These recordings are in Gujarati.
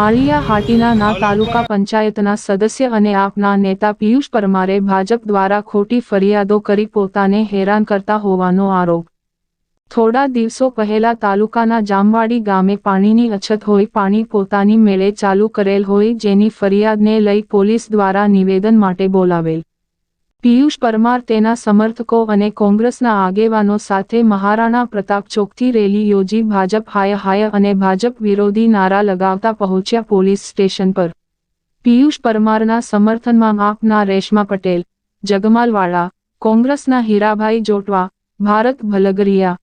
માળિયા હાટીના તાલુકા પંચાયતના સદસ્ય અને આપના નેતા પિયુષ પરમારે ભાજપ દ્વારા ખોટી ફરિયાદો કરી પોતાને હેરાન કરતા હોવાનો આરોપ। થોડા દિવસો પહેલા તાલુકાના જામવાડી ગામે પાણીની અછત હોય, પાણી પોતાની મેળે ચાલુ કરેલ હોય, જેની ફરિયાદને લઈ પોલીસ દ્વારા નિવેદન માટે બોલાવેલ। પિયુષ પરમાર તેના સમર્થકો અને કોંગ્રેસના આગેવાનો સાથે મહારાણા પ્રતાપ ચોકથી રેલી યોજી ભાજપ હાય હાય અને ભાજપ વિરોધી નારા લગાવતા પહોંચ્યા પોલીસ સ્ટેશન પર। પિયુષ પરમારના સમર્થનમાં આપના રેશમા પટેલ, જગમાલવાળા, કોંગ્રેસના હીરાભાઈ જોટવા, ભારત ભલગરિયા,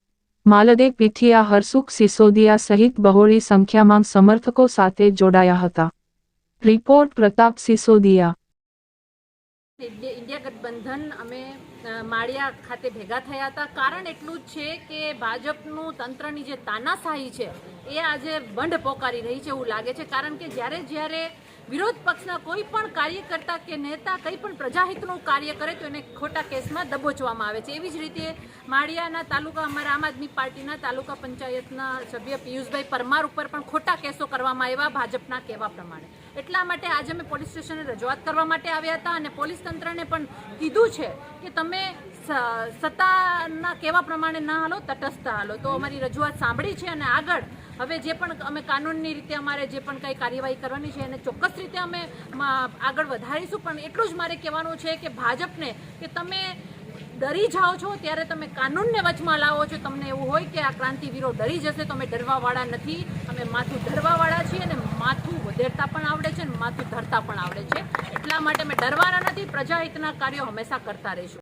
માલદે પીઠિયા, હરસુખ સિસોદિયા સહિત બહોળી સંખ્યામાં સમર્થકો સાથે જોડાયા હતા। રિપોર્ટ પ્રતાપ સિસોદિયા। इंडिया गठबंधन अमे माळिया खाते भेगा थया था। कारण एटलुं ज छे के भाजपनुं तंत्रनी जे तानाशाही छे ए आजे बंध पोकारी रही छे एवुं लागे छे। कारण के ज्यारे ज्यारे विरोध पक्षना कोई पण कार्यकर्ता के नेता कई पण प्रजाहितनुं कार्य करे तो एने खोटा केसमां दबोचवामां आवे छे। एवी ज रीते माळियाना तालुका अमारा आम आदमी पार्टीना तालुका पंचायतना सभ्य पियुषभाई परमार उपर पण खोटा केसो करवामां आव्या भाजपना कहेवा प्रमाणे। એટલા માટે આજે અમે પોલીસ સ્ટેશને રજૂઆત કરવા માટે આવ્યા હતા અને પોલીસ તંત્રને પણ કીધું છે કે તમે સત્તાના કહેવા પ્રમાણે ના હાલો, તટસ્થ હાલો। તો અમારી રજૂઆત સાંભળી છે અને આગળ હવે જે પણ અમે કાનૂનની રીતે અમારે જે પણ કંઈ કાર્યવાહી કરવાની છે એને ચોક્કસ રીતે અમે આગળ વધારીશું। પણ એટલું જ મારે કહેવાનું છે કે ભાજપને કે તમે ડરી જાઓ છો ત્યારે તમે કાનૂનને વચમાં લાવો છો। તમને એવું હોય કે આ ક્રાંતિવીરો ડરી જશે તો અમે ડરવાવાળા નથી, અમે માથું ધરવાવાળા છીએ અને માથું વધેરતા પણ આવડે છે અને માથું ધરતા પણ આવડે છે। એટલા માટે અમે ડરવાના નથી, પ્રજાહિતના કાર્યો હંમેશા કરતા રહીશું।